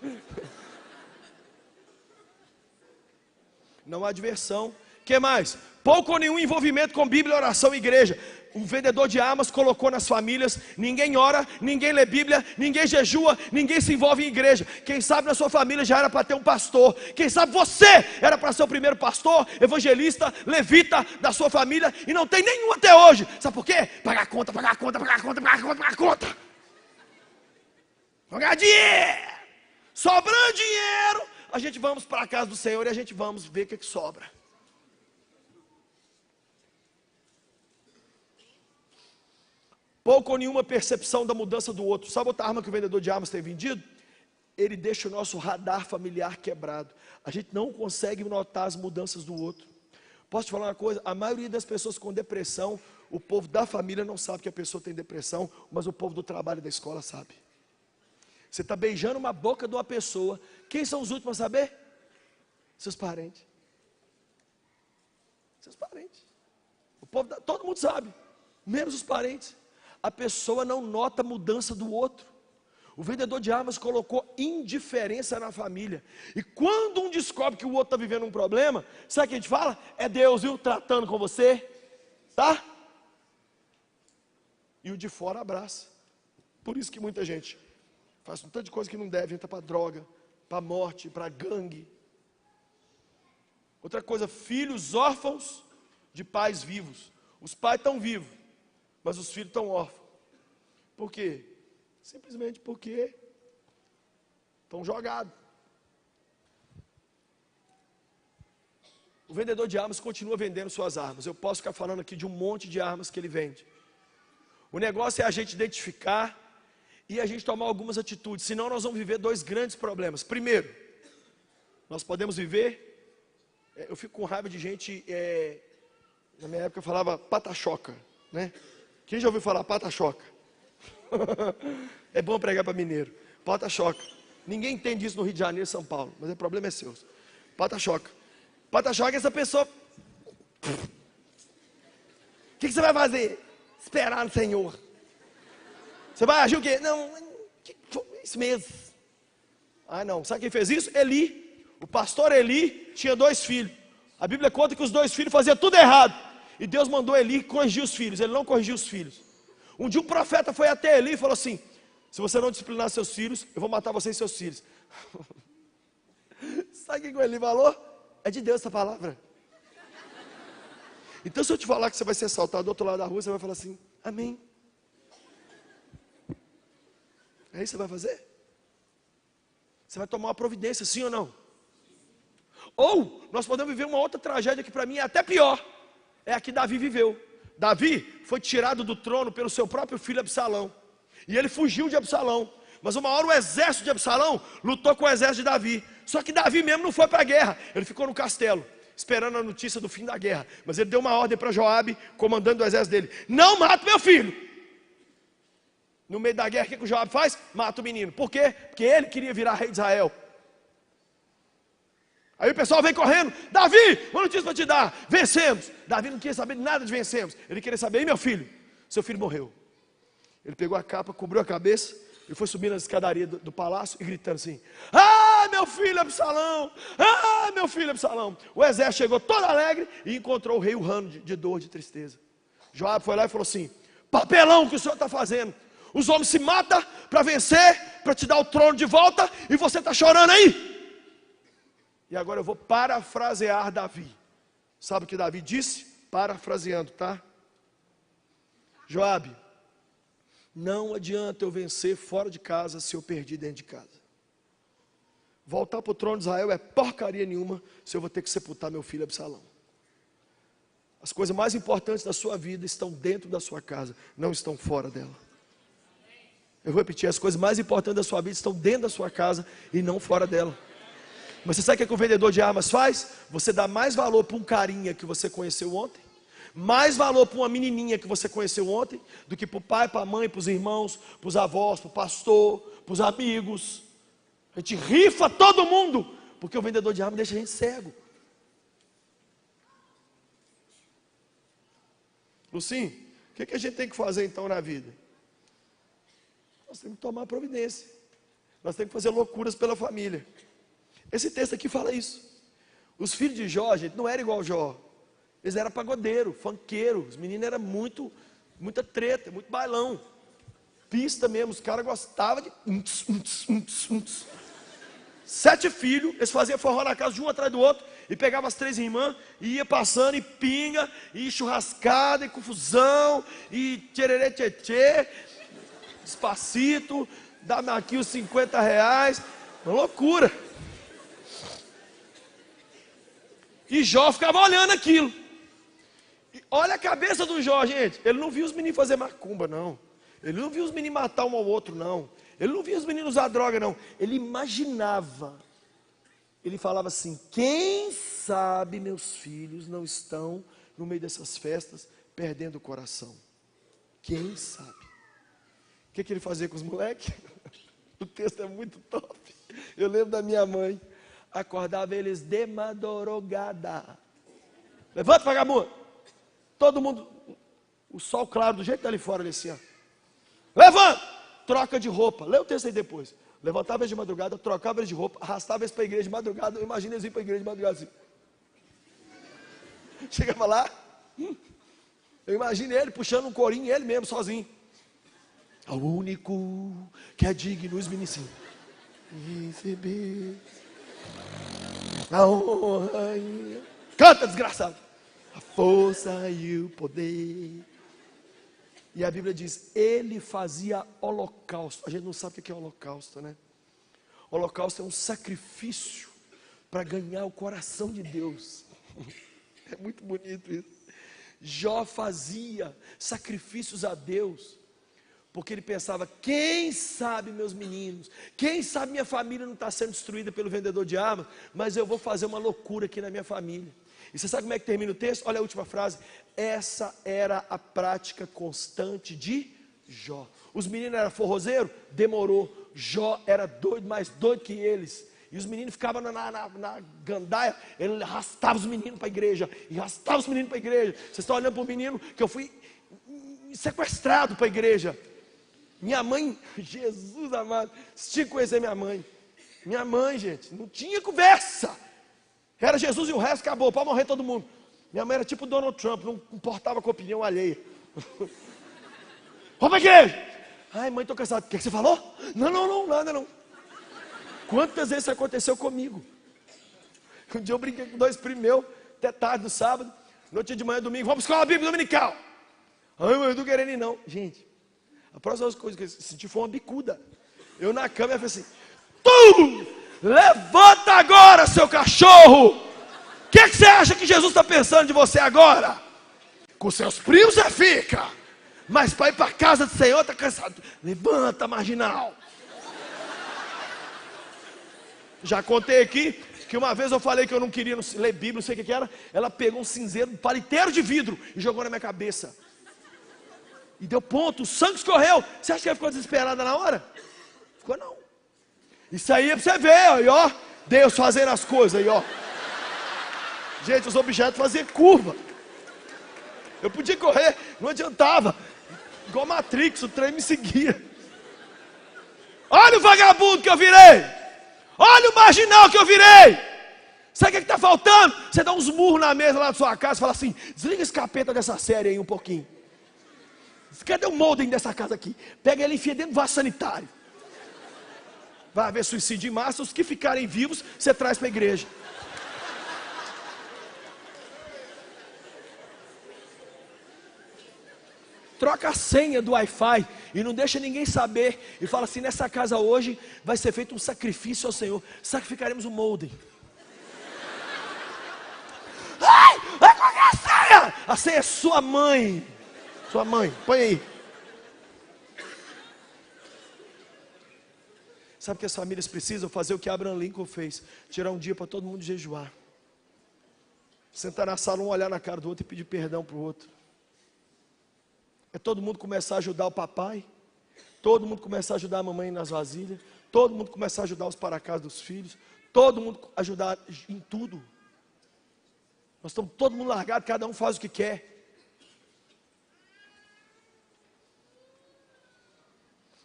[SPEAKER 1] Não há diversão. O que mais? Pouco ou nenhum envolvimento com Bíblia, oração e igreja. Um vendedor de armas colocou nas famílias, ninguém ora, ninguém lê Bíblia, ninguém jejua, ninguém se envolve em igreja. Quem sabe na sua família já era para ter um pastor. Quem sabe você era para ser o primeiro pastor, evangelista, levita da sua família, e não tem nenhum até hoje. Sabe por quê? Pagar conta. Pagar dinheiro. Sobrando dinheiro, a gente vamos para a casa do Senhor e a gente vamos ver o que sobra. Pouco ou nenhuma percepção da mudança do outro. Sabe outra arma que o vendedor de armas tem vendido? Ele deixa o nosso radar familiar quebrado. A gente não consegue notar as mudanças do outro. Posso te falar uma coisa? A maioria das pessoas com depressão, o povo da família não sabe que a pessoa tem depressão, mas o povo do trabalho e da escola sabe. Você está beijando uma boca de uma pessoa. Quem são os últimos a saber? Seus parentes. Seus parentes. O povo todo mundo sabe, menos os parentes. A pessoa não nota a mudança do outro. O vendedor de armas colocou indiferença na família. E quando um descobre que o outro está vivendo um problema, sabe o que a gente fala? É Deus, viu, tratando com você. Tá? E o de fora abraça. Por isso que muita gente faz um tanto de coisa que não deve, entra para droga, para morte, para gangue. Outra coisa, filhos órfãos de pais vivos. Os pais estão vivos, mas os filhos estão órfãos. Por quê? Simplesmente porque estão jogados. O vendedor de armas continua vendendo suas armas. Eu posso ficar falando aqui de um monte de armas que ele vende. O negócio é a gente identificar e a gente tomar algumas atitudes, senão nós vamos viver dois grandes problemas. Primeiro, nós podemos viver, eu fico com raiva de gente, na minha época eu falava patachoca, né? Quem já ouviu falar patachoca? É bom pregar para mineiro. Patachoca. Ninguém entende isso no Rio de Janeiro e São Paulo, mas o problema é seu. Patachoca. Patachoca é essa pessoa. O que você vai fazer?
[SPEAKER 2] esperar no Senhor. Você vai agir o quê? Não, isso mesmo. Ah, não. Sabe quem fez isso? Eli. O pastor Eli tinha 2 filhos. A Bíblia conta que os 2 filhos faziam tudo errado. E Deus mandou Eli corrigir os filhos. Ele não corrigiu os filhos. Um dia um profeta foi até Eli e falou assim: se você não disciplinar seus filhos, eu vou matar você e seus filhos. Sabe o que o Eli falou? É de Deus essa palavra. Então se eu te falar que você vai ser assaltado do outro lado da rua, você vai falar assim: amém. É isso que você vai fazer? Você vai tomar uma providência, sim ou não? Ou nós podemos viver uma outra tragédia que para mim é até pior. É a que Davi viveu. Davi foi tirado do trono pelo seu próprio filho Absalão. E ele fugiu de Absalão. Mas uma hora o exército de Absalão lutou com o exército de Davi. Só que Davi mesmo não foi para a guerra. Ele ficou no castelo, esperando a notícia do fim da guerra. Mas ele deu uma ordem para Joabe, comandante do exército dele: não mata meu filho. No meio da guerra, o que o Joabe faz? Mata o menino. Por quê? Porque ele queria virar rei de Israel. Aí o pessoal vem correndo: Davi, uma notícia para te dar, vencemos. Davi não queria saber nada de vencemos. Ele queria saber: e meu filho? Seu filho morreu. Ele pegou a capa, cobriu a cabeça e foi subindo as escadarias do palácio e gritando assim: ah, meu filho Absalão! Ah, meu filho Absalão! O exército chegou todo alegre e encontrou o rei urrando de dor, de tristeza. Joabe foi lá e falou assim: papelão que o senhor está fazendo. Os homens se matam para vencer, para te dar o trono de volta, e você está chorando aí. E agora eu vou parafrasear Davi. Sabe o que Davi disse? Parafraseando, tá? Joabe, não adianta eu vencer fora de casa se eu perdi dentro de casa. Voltar para o trono de Israel é porcaria nenhuma se eu vou ter que sepultar meu filho Absalão. As coisas mais importantes da sua vida estão dentro da sua casa, não estão fora dela. Eu vou repetir: as coisas mais importantes da sua vida estão dentro da sua casa e não fora dela. Mas você sabe o que o vendedor de armas faz? Você dá mais valor para um carinha que você conheceu ontem, mais valor para uma menininha que você conheceu ontem, do que para o pai, para a mãe, para os irmãos, para os avós, para o pastor, para os amigos. A gente rifa todo mundo, porque o vendedor de armas deixa a gente cego. Lucinho, o que a gente tem que fazer então na vida? Nós temos que tomar providência. Nós temos que fazer loucuras pela família. Esse texto aqui fala isso. Os filhos de Jó, gente, não eram igual Jó. Eles eram pagodeiro, funkeiro. Os meninos eram muita treta, muito bailão. Pista mesmo, os caras gostavam de... 7 filhos, eles faziam forró na casa de um atrás do outro, e pegavam as 3 irmãs, e ia passando, e pinga, e churrascada, e confusão, e tchererê tchê, Despacito, dá-me aqui os R$50, uma loucura. E Jó ficava olhando aquilo. E olha a cabeça do Jó, gente. Ele não viu os meninos fazer macumba, não. Ele não viu os meninos matar um ao outro, não. Ele não via os meninos usar droga, não. Ele imaginava. Ele falava assim: quem sabe meus filhos não estão no meio dessas festas perdendo o coração? Quem sabe? O que ele fazia com os moleques? O texto é muito top. Eu lembro da minha mãe. Acordava eles de madrugada. Levanta, vagabundo. Todo mundo, o sol claro, do jeito dali fora, ele assim, ó. Levanta, troca de roupa. Lê o texto aí depois. Levantava eles de madrugada, trocava eles de roupa, arrastava eles para a igreja de madrugada. Imagina eles ir para a igreja de madrugada assim. Chegava lá, eu imagino ele puxando um corinho, ele mesmo, sozinho. Ao único que é digno, os meninos assim, receber a honra. Canta, desgraçado. A força e o poder. E a Bíblia diz: ele fazia holocausto. A gente não sabe o que é holocausto, né? Holocausto é um sacrifício para ganhar o coração de Deus. É muito bonito isso. Jó fazia sacrifícios a Deus, porque ele pensava: quem sabe meus meninos, quem sabe minha família não está sendo destruída pelo vendedor de armas, mas eu vou fazer uma loucura aqui na minha família. E você sabe como é que termina o texto? Olha a última frase: essa era a prática constante de Jó. Os meninos eram forrozeiros? Demorou. Jó era doido, mais doido que eles. E os meninos ficavam na gandaia, ele arrastava os meninos para a igreja, e arrastava os meninos para a igreja. Vocês estão olhando para o menino que eu fui sequestrado para a igreja. Minha mãe, Jesus amado, você tinha que conhecer minha mãe. Minha mãe, gente, não tinha conversa. Era Jesus e o resto acabou, pode morrer todo mundo. Minha mãe era tipo Donald Trump, não importava com a opinião alheia. Vamos para a igreja. Ai, mãe, estou cansado. O que você falou? Não, nada não. Quantas vezes isso aconteceu comigo? Um dia eu brinquei com 2 primos meus, até tarde no sábado, noite de manhã, domingo, vamos escola bíblica dominical. Ai, mãe, eu não estou querendo ir não. Gente, a próxima coisa que eu senti foi uma bicuda. Eu na cama, eu falei assim, levanta agora, seu cachorro. O que você acha que Jesus está pensando de você agora? Com seus primos você fica, mas para ir para a casa do Senhor está cansado. Levanta, marginal. Já contei aqui que uma vez eu falei que eu não queria ler Bíblia, não sei o que era. Ela pegou um cinzeiro, um paliteiro de vidro e jogou na minha cabeça. E deu ponto, o sangue escorreu. Você acha que ela ficou desesperada na hora? Ficou não. Isso aí é para você ver, aí, ó. Deus fazendo as coisas aí, ó. Gente, os objetos faziam curva. Eu podia correr, não adiantava. Igual Matrix, o trem me seguia. Olha o vagabundo que eu virei. Olha o marginal que eu virei. Sabe o que está faltando? Você dá uns murros na mesa lá da sua casa e fala assim, desliga esse capeta dessa série aí um pouquinho. Cadê o molden dessa casa aqui? Pega ele e enfia dentro do vaso sanitário. Vai haver suicídio em massa. Os que ficarem vivos, você traz para a igreja. Troca a senha do Wi-Fi e não deixa ninguém saber. E fala assim, nessa casa hoje vai ser feito um sacrifício ao Senhor. Sacrificaremos o molden. Ai, qual é a senha? A senha é sua mãe. Sua mãe, põe aí. Sabe o que as famílias precisam? Fazer o que Abraham Lincoln fez. Tirar um dia para todo mundo jejuar. Sentar na sala, um olhar na cara do outro e pedir perdão para o outro. É todo mundo começar a ajudar o papai. Todo mundo começar a ajudar a mamãe nas vasilhas. Todo mundo começar a ajudar os para-casa dos filhos. Todo mundo ajudar em tudo. Nós estamos todo mundo largado, cada um faz o que quer.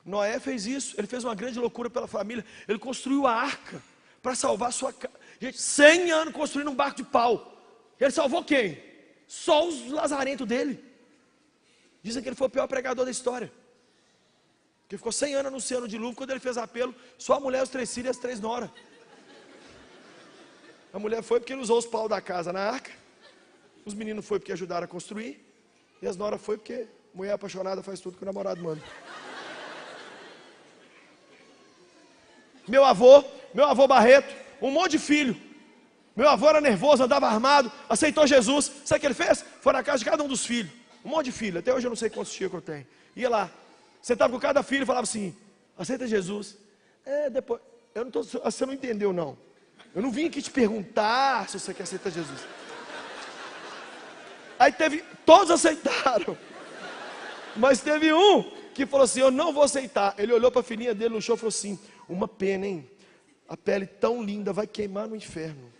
[SPEAKER 2] Noé fez isso, ele fez uma grande loucura pela família. Ele construiu a arca para salvar a sua casa. Gente, 100 anos construindo um barco de pau. Ele salvou quem? Só os lazarentos dele. Dizem que ele foi o pior pregador da história. Que ficou 100 anos anunciando o dilúvio. Quando ele fez apelo, só a mulher, os 3 filhos e as 3 noras. A mulher foi porque ele usou os paus da casa na arca. Os meninos foi porque ajudaram a construir. E as noras foi porque mulher apaixonada faz tudo que o namorado manda. Meu avô Barreto, um monte de filho. Meu avô era nervoso, andava armado, aceitou Jesus. Sabe o que ele fez? Foi na casa de cada um dos filhos. Um monte de filho, até hoje eu não sei quantos tios que eu tenho. Ia lá, sentava com cada filho e falava assim, aceita Jesus. Depois, você não entendeu não. Eu não vim aqui te perguntar se você quer aceitar Jesus. Aí todos aceitaram. Mas teve um que falou assim, eu não vou aceitar. Ele olhou para a filhinha dele no chão e falou assim, uma pena, hein? A pele tão linda vai queimar no inferno.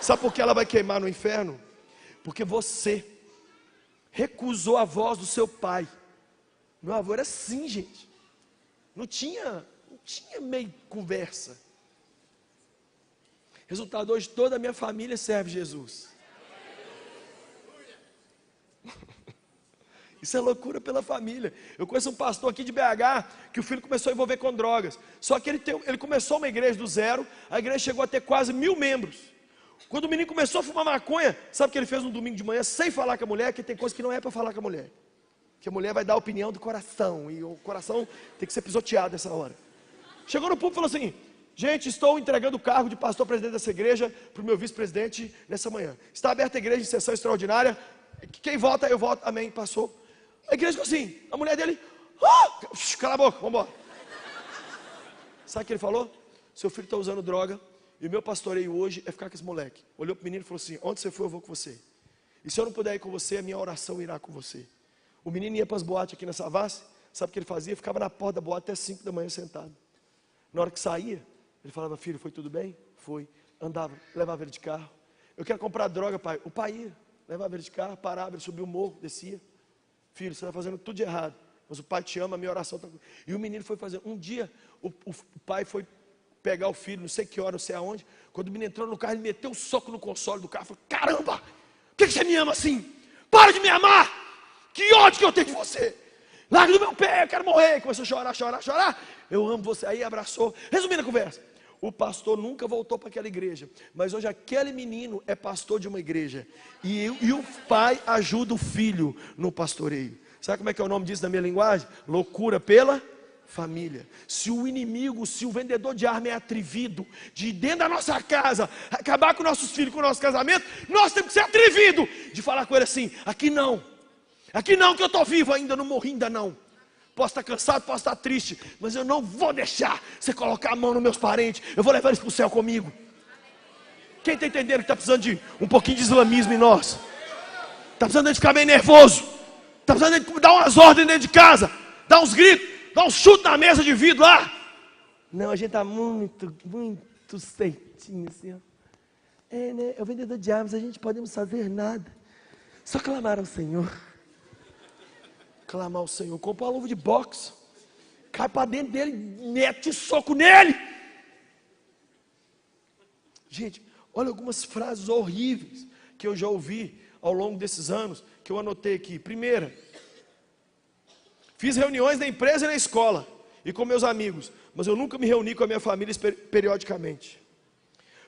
[SPEAKER 2] Sabe por que ela vai queimar no inferno? Porque você recusou a voz do seu pai. Meu avô era assim, gente. Não tinha meio conversa. Resultado, hoje toda a minha família serve Jesus. Isso é loucura pela família. Eu conheço um pastor aqui de BH, que o filho começou a envolver com drogas. Só que ele começou uma igreja do zero, a igreja chegou a ter quase 1000 membros. Quando o menino começou a fumar maconha, sabe o que ele fez no domingo de manhã, sem falar com a mulher? Que tem coisa que não é para falar com a mulher. Que a mulher vai dar a opinião do coração, e o coração tem que ser pisoteado nessa hora. Chegou no púlpito e falou assim, gente, estou entregando o cargo de pastor presidente dessa igreja para o meu vice-presidente nessa manhã. Está aberta a igreja em sessão extraordinária, quem vota, eu voto, amém, passou. A igreja ficou assim, a mulher dele, cala a boca, vamos embora. Sabe o que ele falou? Seu filho está usando droga, e o meu pastoreio hoje é ficar com esse moleque. Olhou para o menino e falou assim, onde você for eu vou com você. E se eu não puder ir com você, a minha oração irá com você. O menino ia para as boates aqui na Savassi, sabe o que ele fazia? Ficava na porta da boate até 5 da manhã sentado. Na hora que saía, ele falava, filho, foi tudo bem? Foi. Andava, levava ele de carro. Eu quero comprar droga, pai. O pai ia, levava ele de carro, parava, ele subia o morro, descia. filho, você está fazendo tudo de errado, mas o pai te ama, a minha oração está... E o menino foi fazer, um dia o pai foi pegar o filho, não sei que hora, não sei aonde, quando o menino entrou no carro, ele meteu um soco no console do carro, falou, caramba, por que você me ama assim? Para de me amar, que ódio que eu tenho de você, larga do meu pé, eu quero morrer. Começou a chorar, eu amo você, aí abraçou. Resumindo a conversa, o pastor nunca voltou para aquela igreja, mas hoje aquele menino é pastor de uma igreja, e o pai ajuda o filho no pastoreio. Sabe como é que é o nome disso na minha linguagem? Loucura pela família. Se o inimigo, se o vendedor de arma é atrevido de dentro da nossa casa acabar com nossos filhos, com o nosso casamento, nós temos que ser atrevidos de falar com ele assim, aqui não que eu estou vivo ainda, não morri ainda não. Posso estar cansado, posso estar triste, mas eu não vou deixar você colocar a mão nos meus parentes, eu vou levar eles para o céu comigo. Quem está entendendo que está precisando de um pouquinho de islamismo em nós? Está precisando de ficar meio nervoso, está precisando de dar umas ordens dentro de casa, dar uns gritos, dar um chute na mesa de vidro lá. Não, a gente está muito certinho assim, ó. Né? É o vendedor de armas, a gente podemos fazer nada, só clamar ao Senhor. Clamar ao Senhor, compra uma luva de boxe, cai para dentro dele, mete soco nele. Gente, olha algumas frases horríveis que eu já ouvi ao longo desses anos, que eu anotei aqui. Primeira, fiz reuniões na empresa e na escola, e com meus amigos, mas eu nunca me reuni com a minha família periodicamente.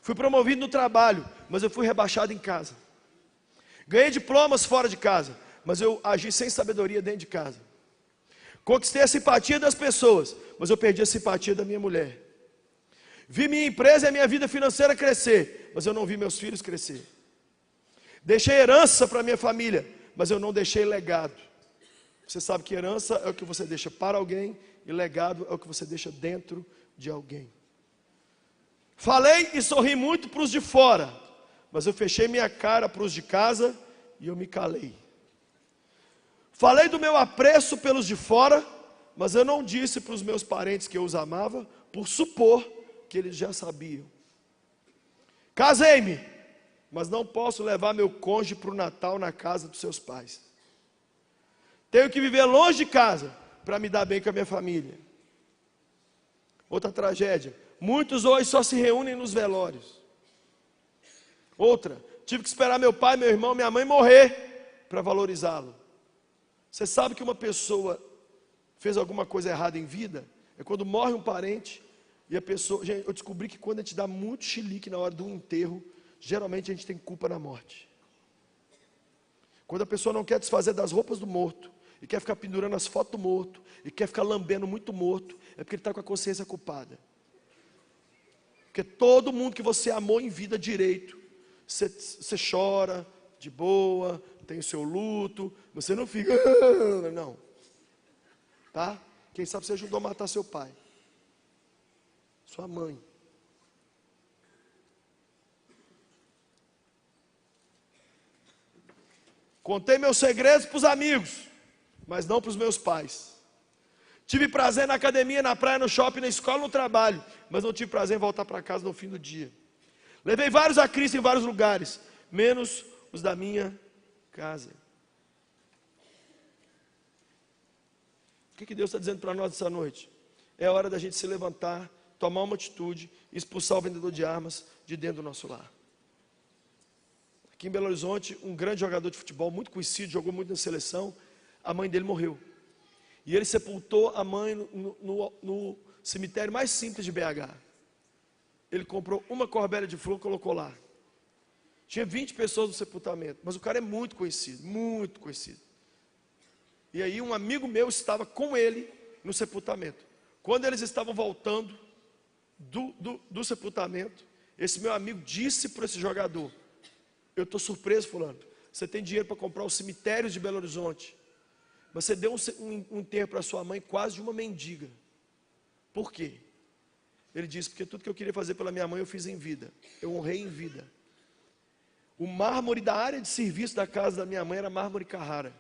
[SPEAKER 2] Fui promovido no trabalho, mas eu fui rebaixado em casa. Ganhei diplomas fora de casa, mas eu agi sem sabedoria dentro de casa. Conquistei a simpatia das pessoas, mas eu perdi a simpatia da minha mulher. Vi minha empresa e a minha vida financeira crescer, mas eu não vi meus filhos crescer. Deixei herança para minha família, mas eu não deixei legado. Você sabe que herança é o que você deixa para alguém, e legado é o que você deixa dentro de alguém. Falei e sorri muito para os de fora, mas eu fechei minha cara para os de casa e eu me calei. Falei do meu apreço pelos de fora, mas eu não disse para os meus parentes que eu os amava, por supor que eles já sabiam. Casei-me, mas não posso levar meu cônjuge para o Natal na casa dos seus pais. Tenho que viver longe de casa para me dar bem com a minha família. Outra tragédia, muitos hoje só se reúnem nos velórios. Outra, tive que esperar meu pai, meu irmão, minha mãe morrer para valorizá-lo. Você sabe que uma pessoa fez alguma coisa errada em vida? É quando morre um parente e a pessoa... Gente, eu descobri que quando a gente dá muito chilique na hora do enterro, geralmente a gente tem culpa na morte. Quando a pessoa não quer desfazer das roupas do morto, e quer ficar pendurando as fotos do morto, e quer ficar lambendo muito morto, é porque ele está com a consciência culpada. Porque todo mundo que você amou em vida direito, você chora de boa, tem o seu luto, você não fica, não, tá? Quem sabe você ajudou a matar seu pai, sua mãe. Contei meus segredos para os amigos, mas não para os meus pais. Tive prazer na academia, na praia, no shopping, na escola, no trabalho, mas não tive prazer em voltar para casa no fim do dia. Levei vários a Cristo em vários lugares, menos os da minha casa. O que Deus está dizendo para nós essa noite? É hora da gente se levantar, tomar uma atitude e expulsar o vendedor de armas de dentro do nosso lar. Aqui em Belo Horizonte, um grande jogador de futebol, muito conhecido, jogou muito na seleção, a mãe dele morreu. E ele sepultou a mãe no cemitério mais simples de BH. Ele comprou uma corbelha de flor e colocou lá. Tinha 20 pessoas no sepultamento, mas o cara é muito conhecido, muito conhecido. E aí um amigo meu estava com ele no sepultamento. Quando eles estavam voltando do sepultamento, esse meu amigo disse para esse jogador: eu estou surpreso, fulano, você tem dinheiro para comprar os cemitérios de Belo Horizonte, mas você deu um enterro para sua mãe quase de uma mendiga. Por quê? Ele disse: porque tudo que eu queria fazer pela minha mãe eu fiz em vida, eu honrei em vida. O mármore da área de serviço da casa da minha mãe era mármore Carrara.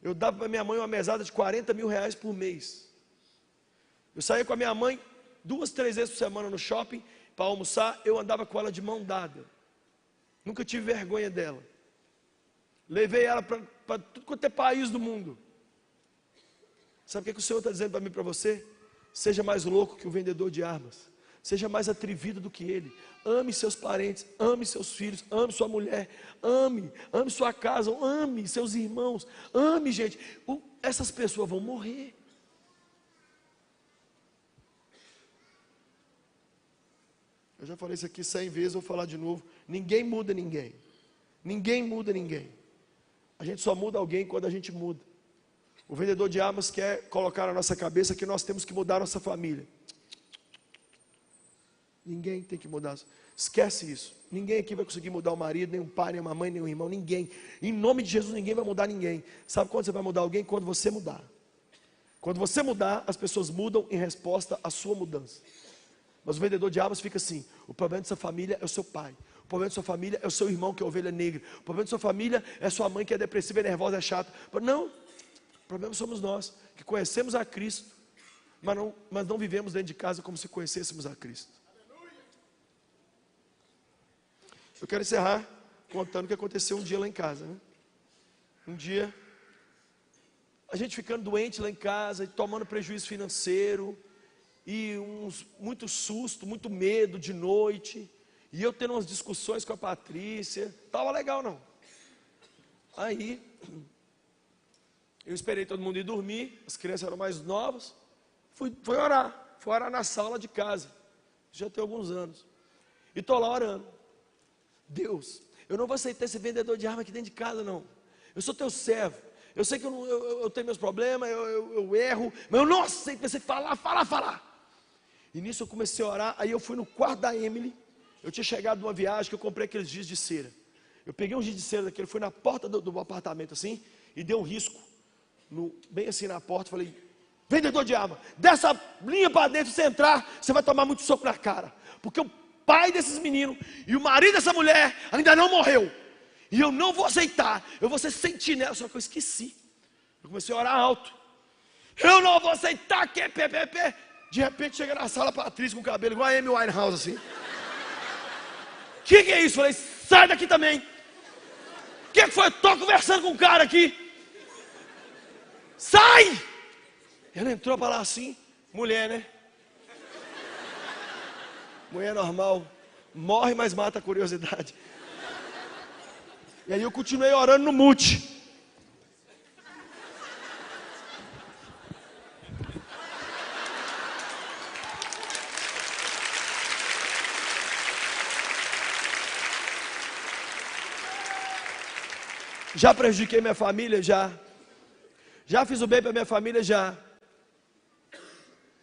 [SPEAKER 2] Eu dava para minha mãe uma mesada de 40 mil reais por mês. Eu saía com a minha mãe 2, 3 vezes por semana no shopping para almoçar. Eu andava com ela de mão dada. Nunca tive vergonha dela. Levei ela para tudo quanto é país do mundo. Sabe o que o Senhor está dizendo para mim e para você? Seja mais louco que o vendedor de armas. Seja mais atrevido do que ele. Ame seus parentes, ame seus filhos, ame sua mulher, ame sua casa, ame seus irmãos, ame, gente. Essas pessoas vão morrer. Eu já falei isso aqui 100 vezes, vou falar de novo. Ninguém muda ninguém. Ninguém muda ninguém. A gente só muda alguém quando a gente muda. O vendedor de armas quer colocar na nossa cabeça que nós temos que mudar a nossa família. Ninguém tem que mudar. Esquece isso. Ninguém aqui vai conseguir mudar o marido, nem um pai, nem uma mãe, nem um irmão. Ninguém. Em nome de Jesus, ninguém vai mudar ninguém. Sabe quando você vai mudar alguém? Quando você mudar. Quando você mudar, as pessoas mudam em resposta à sua mudança. Mas o vendedor de armas fica assim: o problema dessa família é o seu pai. O problema da sua família é o seu irmão que é ovelha negra. O problema da sua família é sua mãe que é depressiva, é nervosa, é chata. Não. O problema somos nós, que conhecemos a Cristo, mas não vivemos dentro de casa como se conhecêssemos a Cristo. Eu quero encerrar contando o que aconteceu um dia lá em casa, né? Um dia, a gente ficando doente lá em casa, e tomando prejuízo financeiro, e muito susto, muito medo de noite, e eu tendo umas discussões com a Patrícia. Estava legal não. Aí eu esperei todo mundo ir dormir, as crianças eram mais novas, fui orar na sala de casa, já tem alguns anos, e estou lá orando. Deus, eu não vou aceitar esse vendedor de arma aqui dentro de casa não, eu sou teu servo, eu sei que eu tenho meus problemas, eu erro, mas eu não aceito você falar. E nisso eu comecei a orar, aí eu fui no quarto da Emily, eu tinha chegado de uma viagem que eu comprei aqueles giz de cera, eu peguei um giz de cera daquele, fui na porta do apartamento assim, e dei um risco, bem assim na porta, falei: vendedor de arma, dessa linha para dentro, você entrar, você vai tomar muito soco na cara, porque o pai desses meninos e o marido dessa mulher ainda não morreu, e eu não vou aceitar, eu vou ser sentinela. Só que eu esqueci, eu comecei a orar alto, eu não vou aceitar, que ppp. De repente chega na sala a Patrícia com o cabelo igual a Amy Winehouse assim. Que é isso? Falei: sai daqui também. O que foi? Eu tô conversando com um cara aqui. Sai! Ela entrou para lá assim, mulher, né? Mulher normal, morre, mas mata a curiosidade. E aí eu continuei orando no mute. Já prejudiquei minha família? Já fiz o bem para minha família? Já.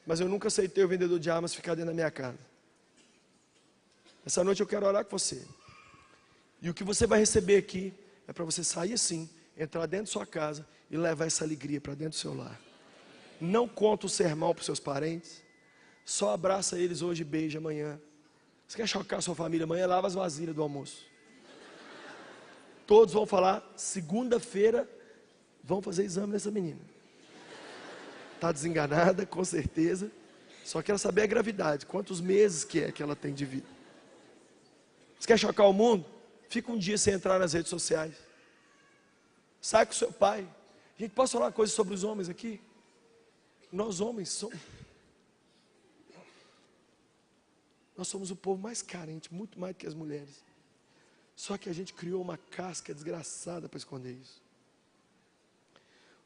[SPEAKER 2] Mas eu nunca aceitei o vendedor de armas ficar dentro da minha casa. Essa noite eu quero orar com você. E o que você vai receber aqui é para você sair assim, entrar dentro da sua casa e levar essa alegria para dentro do seu lar. Não conta o sermão para os seus parentes. Só abraça eles hoje e beija amanhã. Você quer chocar a sua família amanhã? Lava as vasilhas do almoço. Todos vão falar: segunda-feira vão fazer exame nessa menina. Está desenganada, com certeza. Só quero saber a gravidade, quantos meses que ela tem de vida. Você quer chocar o mundo? Fica um dia sem entrar nas redes sociais. Sai com seu pai. Gente, posso falar uma coisa sobre os homens aqui? Nós homens somos o povo mais carente, muito mais do que as mulheres. Só que a gente criou uma casca desgraçada para esconder isso.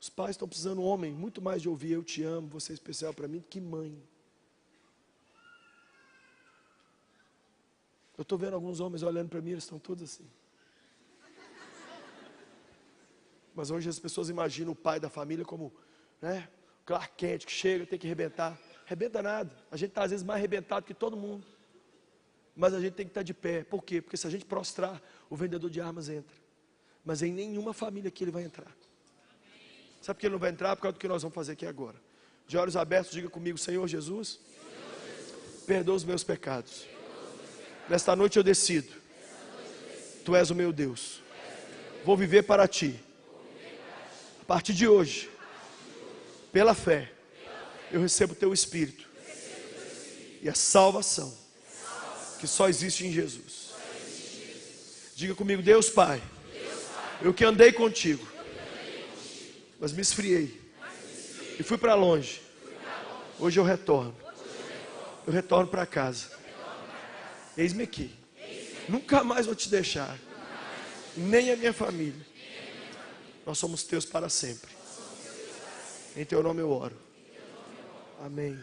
[SPEAKER 2] Os pais estão precisando, homem, muito mais de ouvir: eu te amo, você é especial para mim, que mãe. Eu estou vendo alguns homens olhando para mim, eles estão todos assim. Mas hoje as pessoas imaginam o pai da família como, né, Clark Kent, que chega, tem que arrebentar. Arrebenta nada, a gente está às vezes mais arrebentado que todo mundo. Mas a gente tem que estar de pé. Por quê? Porque se a gente prostrar, o vendedor de armas entra. Mas em nenhuma família aqui ele vai entrar. Sabe por que ele não vai entrar? Por causa do que nós vamos fazer aqui agora. De olhos abertos, diga comigo: Senhor Jesus, perdoa os meus pecados. Nesta noite eu decido: Tu és o meu Deus. Vou viver para Ti. A partir de hoje, pela fé, eu recebo o Teu Espírito e a salvação que só existe em Jesus. Diga comigo: Deus Pai, Eu que andei contigo, mas me esfriei e fui para longe. Hoje eu retorno. Eu retorno para casa. Eis-me aqui. Nunca mais vou te deixar, nem a minha família. Nós somos teus para sempre. Em teu nome eu oro. Amém.